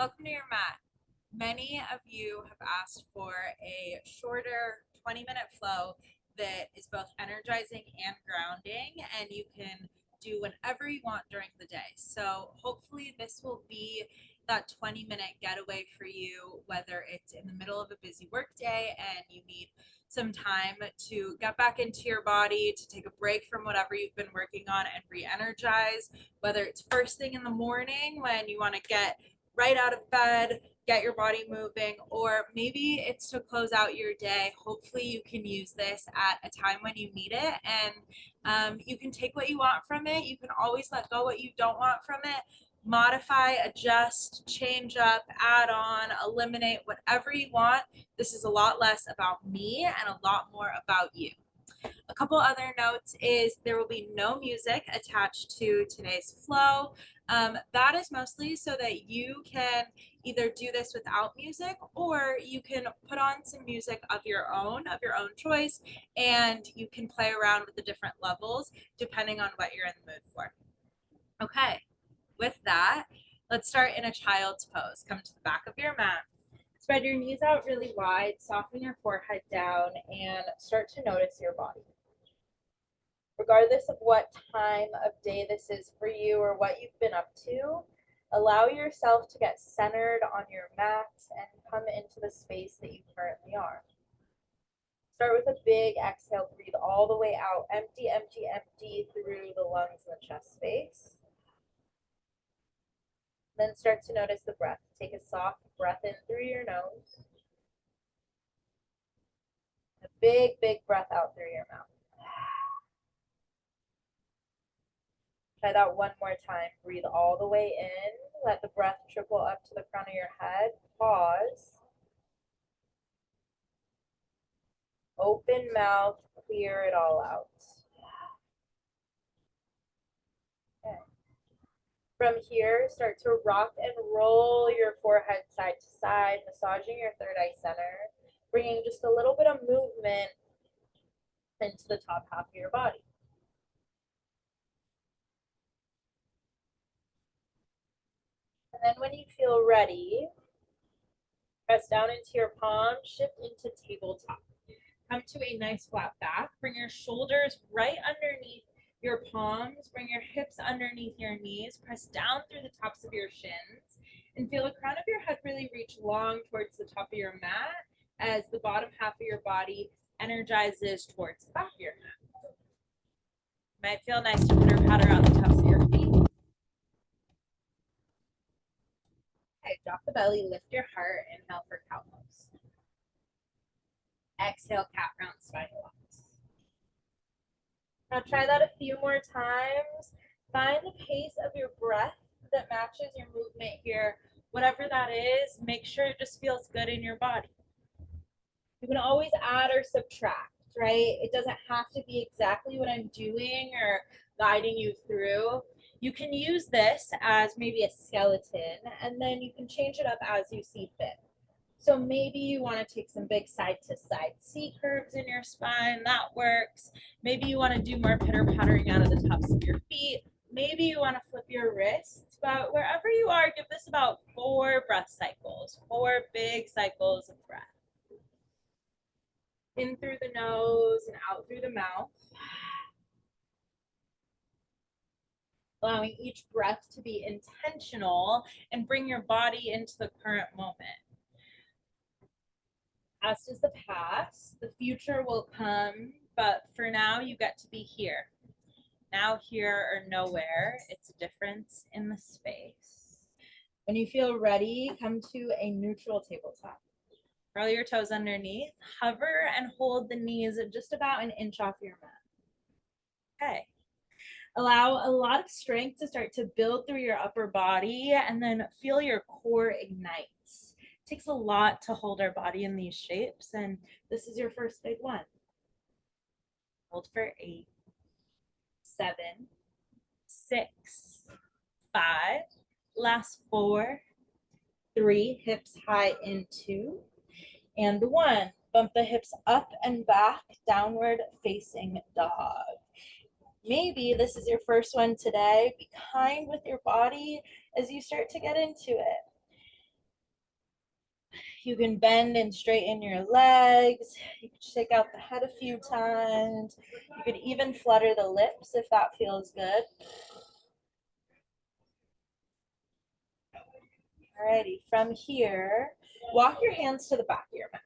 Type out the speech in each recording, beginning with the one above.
Welcome to your mat. Many of you have asked for a shorter 20-minute flow that is both energizing and grounding, and you can do whenever you want during the day. So hopefully this will be that 20-minute getaway for you, whether it's in the middle of a busy workday and you need some time to get back into your body, to take a break from whatever you've been working on and re-energize, whether it's first thing in the morning when you want to get right out of bed, get your body moving, or maybe it's to close out your day. Hopefully, you can use this at a time when you need it, and you can take what you want from it. You can always let go what you don't want from it. Modify, adjust, change up, add on, eliminate whatever you want. This is a lot less about me and a lot more about you. A couple other notes is there will be no music attached to today's flow. That is mostly so that you can either do this without music, or you can put on some music of your own choice, and you can play around with the different levels depending on what you're in the mood for. Okay, with that, let's start in a child's pose. Come to the back of your mat. Spread your knees out really wide, soften your forehead down, and start to notice your body. Regardless of what time of day this is for you or what you've been up to, allow yourself to get centered on your mat and come into the space that you currently are. Start with a big exhale, breathe all the way out, empty, empty, empty through the lungs and the chest space. Then start to notice the breath. Take a soft breath in through your nose. A big, big breath out through your mouth. Try that one more time. Breathe all the way in. Let the breath trickle up to the crown of your head. Pause. Open mouth. Clear it all out. Okay. From here, start to rock and roll your forehead side to side, massaging your third eye center, bringing just a little bit of movement into the top half of your body. And then when you feel ready, press down into your palm, shift into tabletop. Come to a nice flat back. Bring your shoulders right underneath your palms. Bring your hips underneath your knees. Press down through the tops of your shins. And feel the crown of your head really reach long towards the top of your mat as the bottom half of your body energizes towards the back of your mat. Might feel nice to pitter patter out the tops of your feet. Okay, drop the belly, lift your heart, inhale for cow pose. Exhale, cat round spine walks. Now try that a few more times. Find the pace of your breath that matches your movement here. Whatever that is, make sure it just feels good in your body. You can always add or subtract, right? It doesn't have to be exactly what I'm doing or guiding you through. You can use this as maybe a skeleton, and then you can change it up as you see fit. So maybe you want to take some big side to side C curves in your spine. That works. Maybe you want to do more pitter pattering out of the tops of your feet. Maybe you want to flip your wrists. But wherever you are, give this about 4 breath cycles, 4 big cycles of breath. In through the nose and out through the mouth. Allowing each breath to be intentional and bring your body into the current moment. Past is the past, the future will come, but for now you get to be here. Now, here, or nowhere, it's a difference in the space. When you feel ready, come to a neutral tabletop. Curl your toes underneath, hover and hold the knees just about an inch off your mat. Okay. Allow a lot of strength to start to build through your upper body, and then feel your core ignite. It takes a lot to hold our body in these shapes, and this is your first big one. Hold for 8, 7, 6, 5, last 4, 3, hips high in 2, and 1. Bump the hips up and back, downward facing dog. Maybe this is your first one today. Be kind with your body as you start to get into it. You can bend and straighten your legs. You can shake out the head a few times. You could even flutter the lips if that feels good. Alrighty, from here, walk your hands to the back of your mat.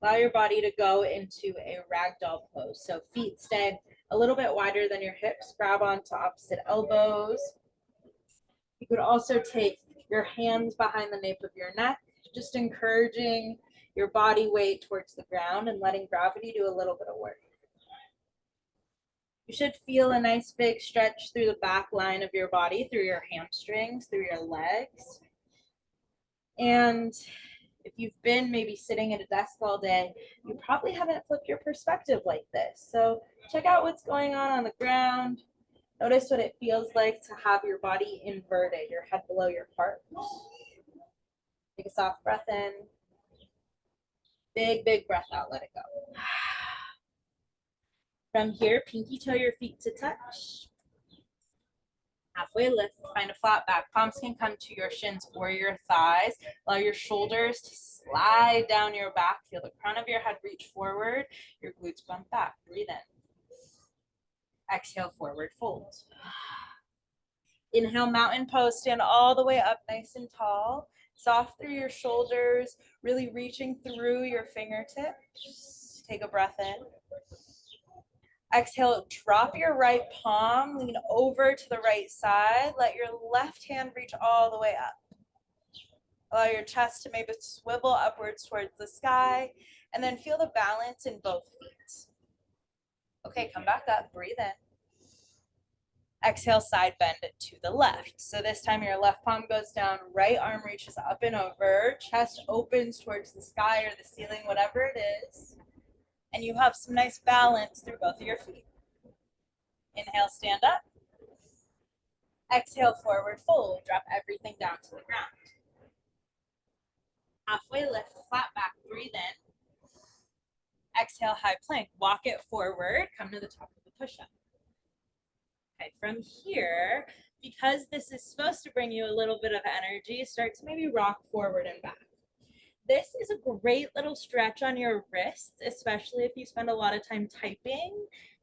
Allow your body to go into a ragdoll pose. So feet stay a little bit wider than your hips. Grab onto opposite elbows. You could also take your hands behind the nape of your neck, just encouraging your body weight towards the ground and letting gravity do a little bit of work. You should feel a nice big stretch through the back line of your body, through your hamstrings, through your legs. And if you've been maybe sitting at a desk all day, you probably haven't flipped your perspective like this. So check out what's going on the ground. Notice what it feels like to have your body inverted, your head below your heart. Take a soft breath in. Big, big breath out, let it go. From here, pinky toe your feet to touch. Halfway lift, find a flat back. Palms can come to your shins or your thighs. Allow your shoulders to slide down your back. Feel the crown of your head reach forward. Your glutes bump back. Breathe in. Exhale, forward fold. Inhale, mountain pose. Stand all the way up nice and tall. Soft through your shoulders, really reaching through your fingertips. Take a breath in. Exhale, drop your right palm, lean over to the right side. Let your left hand reach all the way up. Allow your chest to maybe swivel upwards towards the sky, and then feel the balance in both feet. Okay, come back up, breathe in. Exhale, side bend to the left. So this time your left palm goes down, right arm reaches up and over, chest opens towards the sky or the ceiling, whatever it is. And you have some nice balance through both of your feet. Inhale, stand up. Exhale, forward fold. Drop everything down to the ground. Halfway lift, flat back, breathe in. Exhale, high plank. Walk it forward. Come to the top of the push-up. Okay, from here, because this is supposed to bring you a little bit of energy, start to maybe rock forward and back. This is a great little stretch on your wrists, especially if you spend a lot of time typing.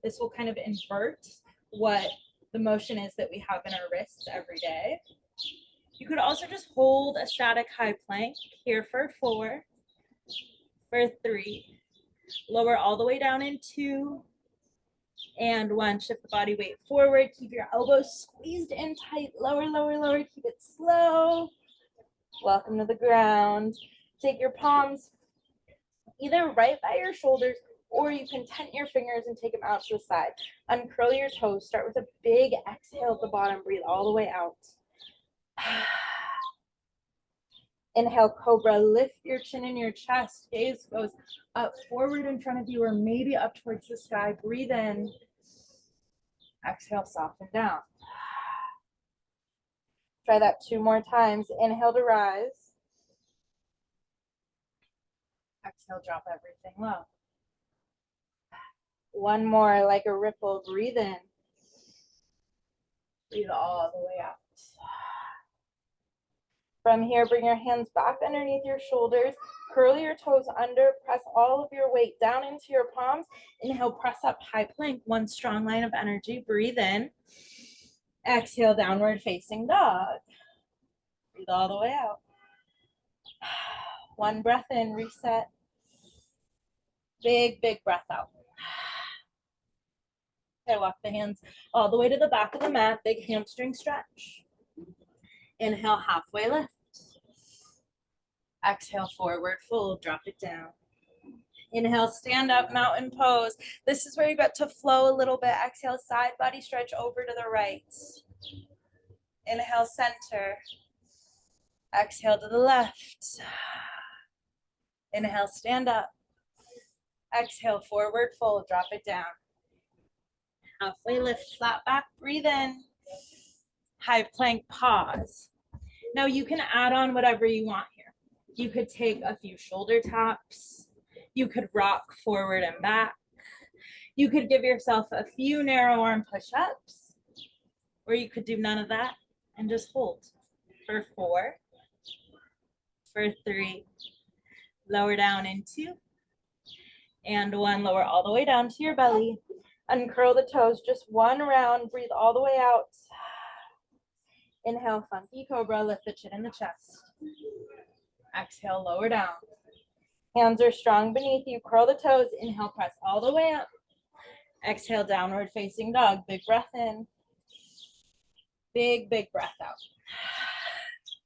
This will kind of invert what the motion is that we have in our wrists every day. You could also just hold a static high plank here for 4, for 3, lower all the way down in 2, and 1. Shift the body weight forward. Keep your elbows squeezed in tight. Lower, lower, lower. Keep it slow. Welcome to the ground. Take your palms either right by your shoulders, or you can tent your fingers and take them out to the side. Uncurl your toes. Start with a big exhale at the bottom. Breathe all the way out. Inhale, cobra. Lift your chin and your chest. Gaze goes up forward in front of you, or maybe up towards the sky. Breathe in. Exhale, soften down. Try that 2 more times. Inhale to rise. Exhale, drop everything low. 1 more, like a ripple. Breathe in. Breathe all the way out. From here, bring your hands back underneath your shoulders. Curl your toes under. Press all of your weight down into your palms. Inhale, press up, high plank. 1 strong line of energy. Breathe in. Exhale, downward facing dog. Breathe all the way out. 1 breath in, reset. Big, big breath out. Okay, walk the hands all the way to the back of the mat. Big hamstring stretch. Inhale, halfway lift. Exhale, forward fold. Drop it down. Inhale, stand up, mountain pose. This is where you got to flow a little bit. Exhale, side body stretch over to the right. Inhale, center. Exhale to the left. Inhale, stand up. Exhale, forward fold. Drop it down. Halfway lift, flat back, breathe in. High plank, pause. Now you can add on whatever you want here. You could take a few shoulder taps. You could rock forward and back. You could give yourself a few narrow arm push-ups, or you could do none of that and just hold for 4, for 3. Lower down in 2. And 1. Lower all the way down to your belly. Uncurl the toes, just 1 round. Breathe all the way out. Inhale, funky cobra, lift the chin in the chest. Exhale, lower down. Hands are strong beneath you. Curl the toes. Inhale, press all the way up. Exhale, downward facing dog. Big breath in. Big, big breath out.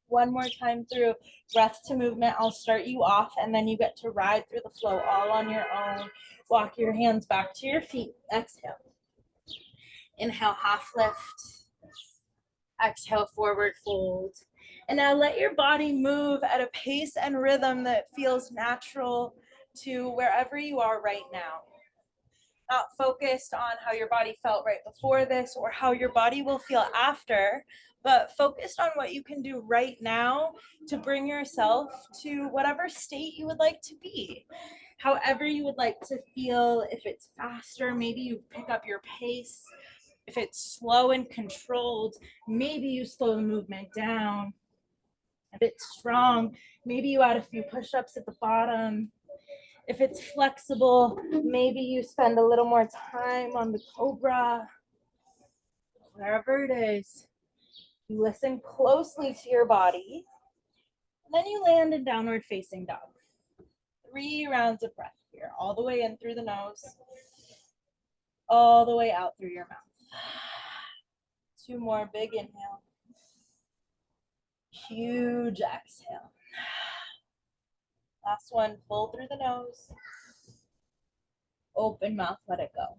1 more time through. Breath to movement. I'll start you off, and then you get to ride through the flow all on your own. Walk your hands back to your feet. Exhale. Inhale, half lift. Exhale, forward fold. And now let your body move at a pace and rhythm that feels natural to wherever you are right now. Not focused on how your body felt right before this or how your body will feel after, but focused on what you can do right now to bring yourself to whatever state you would like to be. However you would like to feel. If it's faster, maybe you pick up your pace. If it's slow and controlled, maybe you slow the movement down. If it's strong, maybe you add a few push-ups at the bottom. If it's flexible, maybe you spend a little more time on the cobra. Wherever it is, you listen closely to your body. And then you land in downward facing dog. 3 rounds of breath here, all the way in through the nose, all the way out through your mouth. 2 more, big inhale. Huge exhale. Last one, full through the nose. Open mouth, let it go.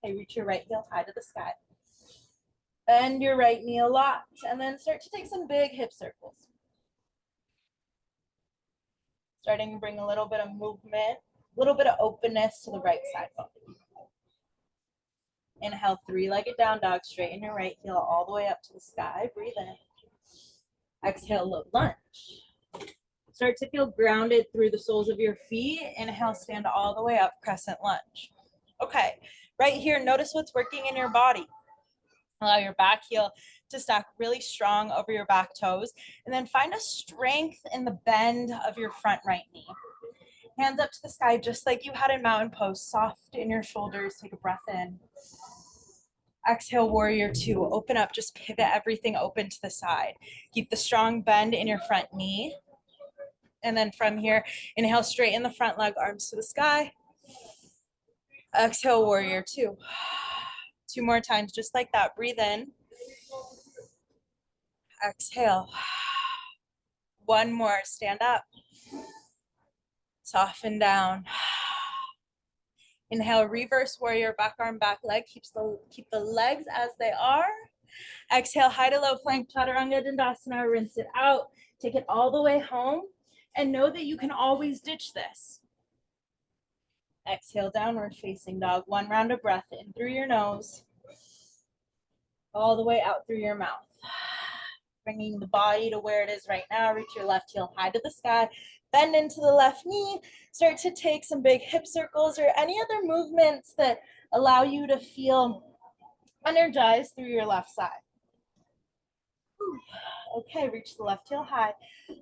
Okay, reach your right heel high to the sky. Bend your right knee a lot, and then start to take some big hip circles. Starting to bring a little bit of movement, a little bit of openness to the right side body. Inhale, 3-legged down dog, straighten your right heel all the way up to the sky. Breathe in. Exhale, low lunge. Start to feel grounded through the soles of your feet. Inhale, stand all the way up, crescent lunge. Okay, right here, notice what's working in your body. Allow your back heel to stack really strong over your back toes, and then find a strength in the bend of your front right knee. Hands up to the sky, just like you had in mountain pose. Soft in your shoulders. Take a breath in. Exhale, warrior 2. Open up, just pivot everything open to the side. Keep the strong bend in your front knee. And then from here, inhale, straighten the front leg, arms to the sky. Exhale, warrior 2. 2 more times, just like that. Breathe in. Exhale. 1 more, stand up. Soften down. Inhale, reverse warrior, back arm, back leg. Keep the legs as they are. Exhale, high to low plank, chaturanga dandasana. Rinse it out. Take it all the way home. And know that you can always ditch this. Exhale, downward facing dog. 1 round of breath in through your nose. All the way out through your mouth. Bringing the body to where it is right now. Reach your left heel high to the sky. Bend into the left knee. Start to take some big hip circles or any other movements that allow you to feel energized through your left side. Okay, reach the left heel high.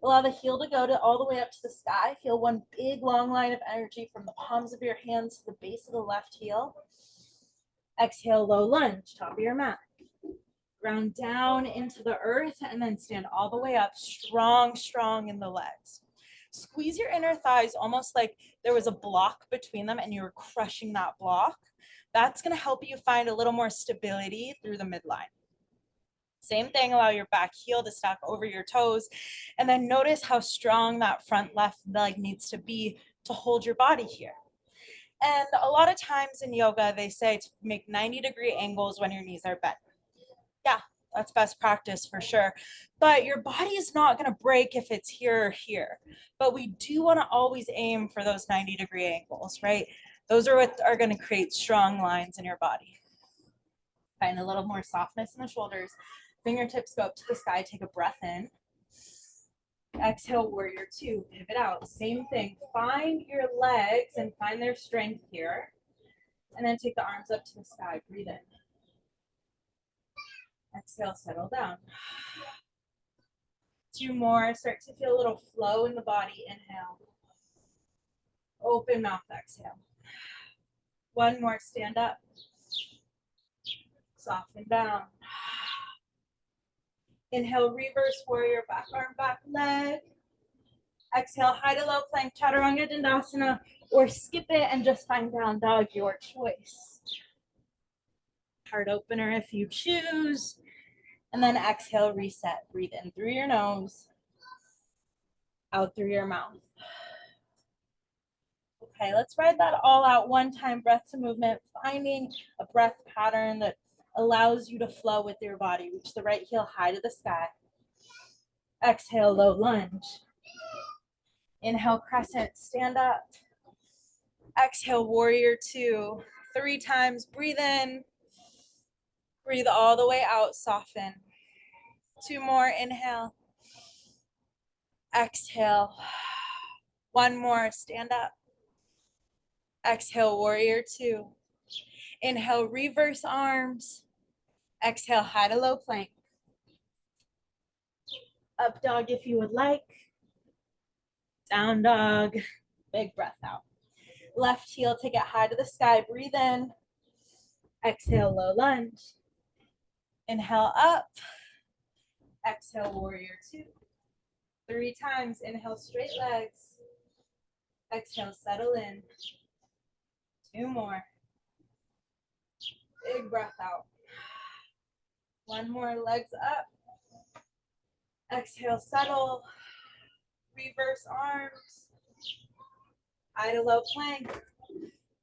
Allow the heel to go all the way up to the sky. Feel 1 big long line of energy from the palms of your hands to the base of the left heel. Exhale, low lunge, top of your mat. Ground down into the earth and then stand all the way up, strong, strong in the legs. Squeeze your inner thighs almost like there was a block between them and you were crushing that block. That's going to help you find a little more stability through the midline. Same thing, allow your back heel to stack over your toes, and then notice how strong that front left leg needs to be to hold your body here. And a lot of times in yoga, they say to make 90-degree angles when your knees are bent. Yeah, that's best practice for sure. But your body is not going to break if it's here or here. But we do want to always aim for those 90-degree angles, right? Those are what are going to create strong lines in your body. Find a little more softness in the shoulders. Fingertips go up to the sky. Take a breath in. Exhale, warrior 2. Pivot out. Same thing. Find your legs and find their strength here. And then take the arms up to the sky. Breathe in. Exhale, settle down. 2 more. Start to feel a little flow in the body. Inhale. Open mouth, exhale. 1 more, stand up. Soften down. Inhale, reverse warrior, back arm, back leg. Exhale, high to low plank, chaturanga dandasana, or skip it and just find down dog, your choice. Heart opener if you choose. And then exhale, reset. Breathe in through your nose, out through your mouth. Okay, let's ride that all out one time, breath to movement, finding a breath pattern that allows you to flow with your body. Reach the right heel high to the sky. Exhale, low lunge. Inhale, crescent, stand up. Exhale, warrior 2. 3 times, breathe in. Breathe all the way out, soften. 2 more, inhale. Exhale. 1 more, stand up. Exhale, warrior 2. Inhale, reverse arms. Exhale, high to low plank. Up dog if you would like. Down dog. Big breath out. Left heel, take it high to the sky. Breathe in. Exhale, low lunge. Inhale, up. Exhale, warrior 2. 3 times. Inhale, straight legs. Exhale, settle in. 2 more. Big breath out. 1 more, legs up. Exhale, settle. Reverse arms. High to low plank.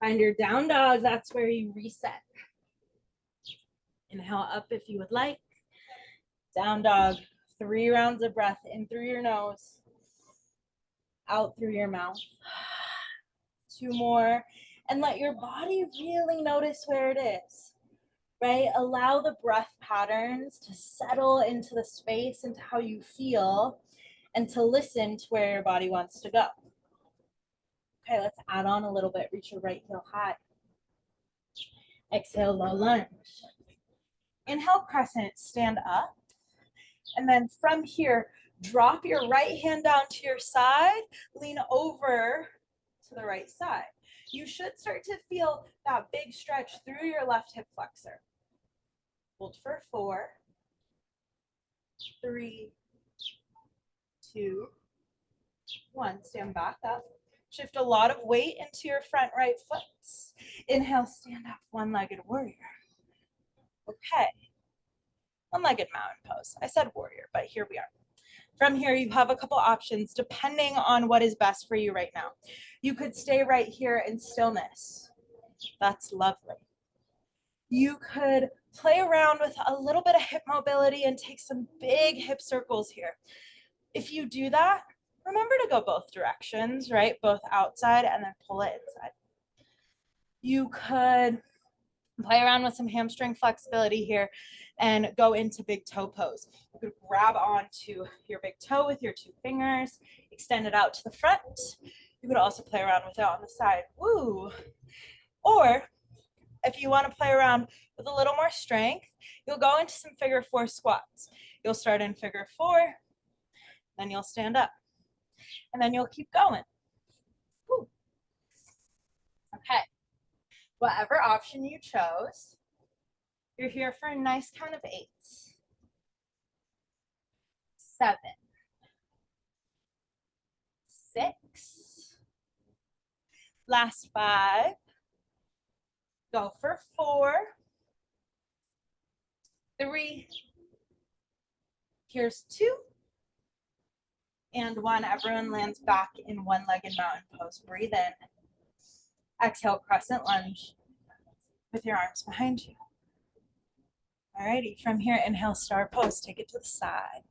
Find your down dog. That's where you reset. Inhale up if you would like. Down dog. 3 rounds of breath in through your nose, out through your mouth. 2 more. And let your body really notice where it is, right? Allow the breath patterns to settle into the space, into how you feel, and to listen to where your body wants to go. Okay, let's add on a little bit. Reach your right heel high. Exhale, low lunge. Inhale, crescent, stand up. And then from here, drop your right hand down to your side, lean over to the right side. You should start to feel that big stretch through your left hip flexor. Hold for 4, 3, 2, 1. Stand back up. Shift a lot of weight into your front right foot. Inhale, stand up, one-legged warrior. Okay. One-legged mountain pose. I said warrior, but here we are. From here, you have a couple options depending on what is best for you right now. You could stay right here in stillness. That's lovely. You could play around with a little bit of hip mobility and take some big hip circles here. If you do that, remember to go both directions, right? Both outside and then pull it inside. You could play around with some hamstring flexibility here and go into big toe pose. You could grab onto your big toe with your 2 fingers, extend it out to the front. You could also play around with it on the side. Woo! Or if you want to play around with a little more strength, you'll go into some figure 4 squats. You'll start in figure 4, then you'll stand up, and then you'll keep going. Woo. Okay. Whatever option you chose, you're here for a nice count of 8. 7, 6, last 5, go for 4, 3, here's 2, and 1. Everyone lands back in one-legged mountain pose. Breathe in. Exhale, crescent lunge with your arms behind you. Alrighty, from here, inhale, star pose. Take it to the side.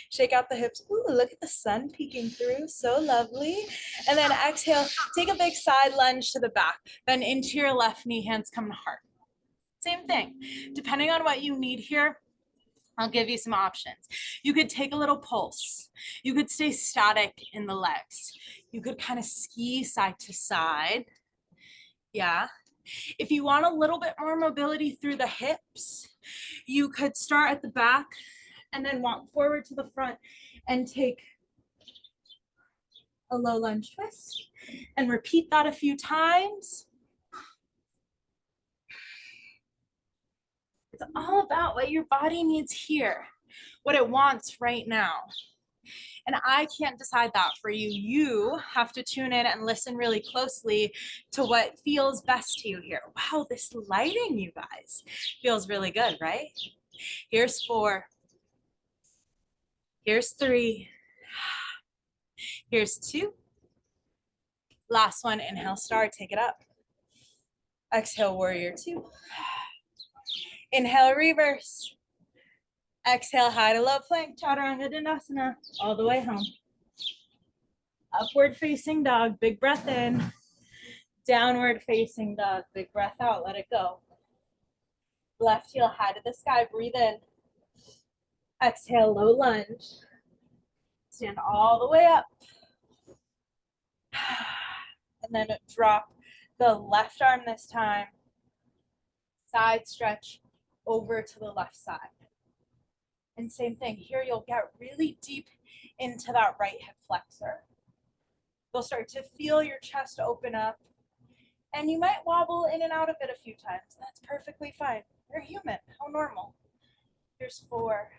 Shake out the hips. Ooh, look at the sun peeking through. So lovely. And then exhale, take a big side lunge to the back. Then into your left knee, hands come to heart. Same thing. Depending on what you need here, I'll give you some options. You could take a little pulse. You could stay static in the legs. You could kind of ski side to side. Yeah. If you want a little bit more mobility through the hips, you could start at the back, and then walk forward to the front and take a low lunge twist, and repeat that a few times. It's all about what your body needs here, what it wants right now. And I can't decide that for you. You have to tune in and listen really closely to what feels best to you here. Wow, this lighting, you guys, feels really good, right? Here's 4. Here's 3. Here's 2. Last one, inhale, star, take it up. Exhale, warrior 2. Inhale, reverse. Exhale, high to low plank, chaturanga dandasana, all the way home. Upward facing dog, big breath in. Downward facing dog, big breath out, let it go. Left heel high to the sky, breathe in. Exhale, low lunge. Stand all the way up. And then drop the left arm this time. Side stretch over to the left side. And same thing, here you'll get really deep into that right hip flexor. You'll start to feel your chest open up. And you might wobble in and out of it a few times. That's perfectly fine. You're human. How normal. Here's 4,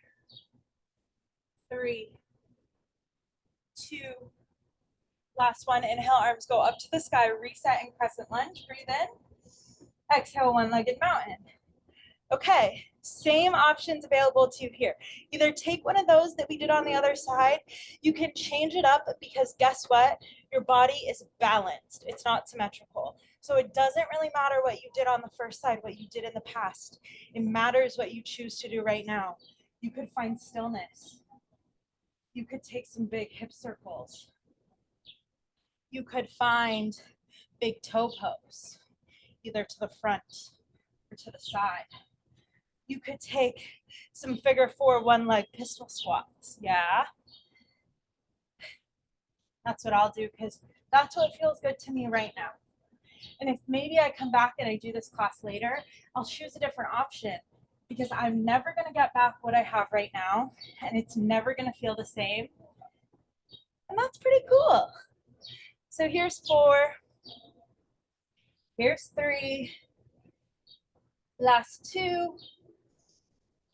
3, 2. Last one. Inhale, arms go up to the sky. Reset and crescent lunge. Breathe in. Exhale, one-legged mountain. Okay, same options available to you here. Either take one of those that we did on the other side. You can change it up because guess what? Your body is balanced. It's not symmetrical. So it doesn't really matter what you did on the first side, what you did in the past. It matters what you choose to do right now. You could find stillness. You could take some big hip circles. You could find big toe pose, either to the front or to the side. You could take some figure 4 one-leg pistol squats. Yeah. That's what I'll do because that's what feels good to me right now. And if maybe I come back and I do this class later, I'll choose a different option because I'm never going to get back what I have right now and it's never going to feel the same. And that's pretty cool. So here's 4. Here's 3. Last 2.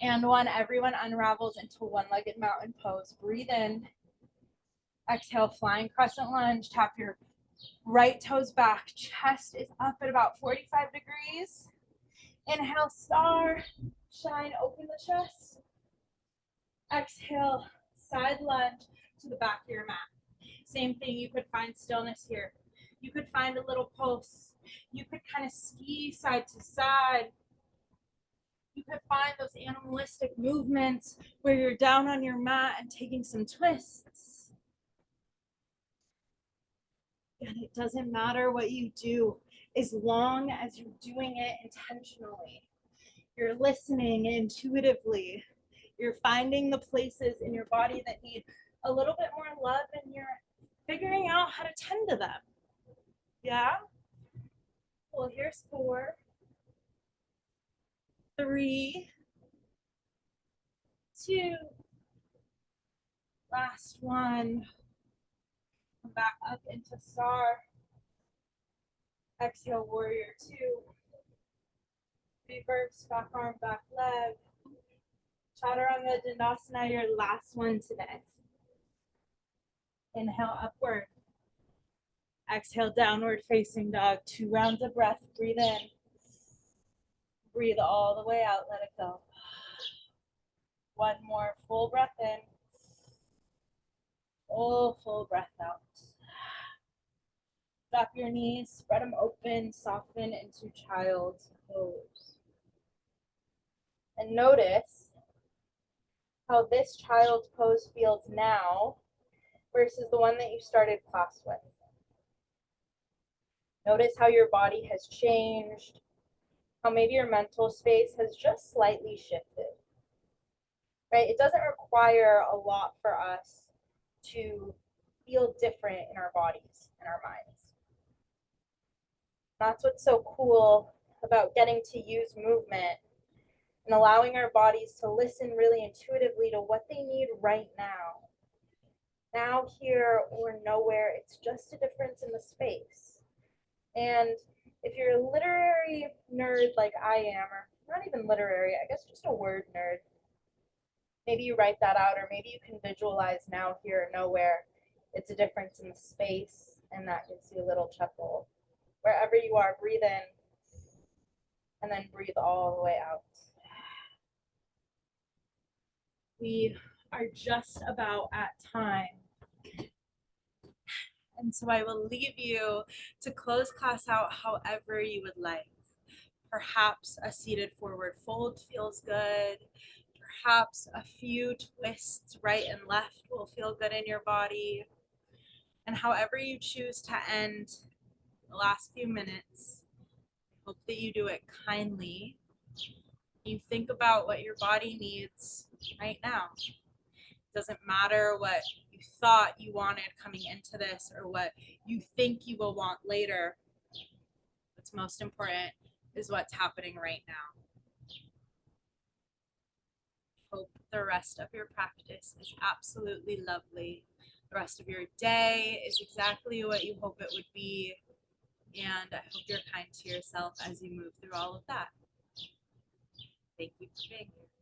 And 1. Everyone unravels into one-legged mountain pose. Breathe in. Exhale, flying crescent lunge. Tap your right toes back. Chest is up at about 45 degrees. Inhale, star. Shine, open the chest. Exhale, side lunge to the back of your mat. Same thing, you could find stillness here. You could find a little pulse. You could kind of ski side to side. You could find those animalistic movements where you're down on your mat and taking some twists. And it doesn't matter what you do as long as you're doing it intentionally. You're listening intuitively. You're finding the places in your body that need a little bit more love and you're figuring out how to tend to them. Yeah? Well, here's 4, 3, 2. Last one. Come back up into star. Exhale, warrior 2. Reverse, back arm, back leg. Chaturanga dandasana, your last one today. Inhale, upward. Exhale, downward facing dog. 2 rounds of breath. Breathe in. Breathe all the way out. Let it go. 1 more full breath in. Full breath out. Drop your knees, spread them open, soften into child's pose. And notice how this child's pose feels now versus the one that you started class with. Notice how your body has changed, how maybe your mental space has just slightly shifted. Right? It doesn't require a lot for us to feel different in our bodies and our minds. That's what's so cool about getting to use movement and allowing our bodies to listen really intuitively to what they need right now. Now, here, or nowhere, it's just a difference in the space. And if you're a literary nerd like I am, or not even literary, I guess just a word nerd, maybe you write that out, or maybe you can visualize now, here, or nowhere. It's a difference in the space, and that gives you a little chuckle. Wherever you are, breathe in, and then breathe all the way out. We are just about at time. And so I will leave you to close class out however you would like. Perhaps a seated forward fold feels good. Perhaps a few twists right and left will feel good in your body. And however you choose to end the last few minutes, hope that you do it kindly. You think about what your body needs right now. It doesn't matter what you thought you wanted coming into this or what you think you will want later. What's most important is what's happening right now. Hope the rest of your practice is absolutely lovely. The rest of your day is exactly what you hope it would be. And I hope you're kind to yourself as you move through all of that. Thank you for being here.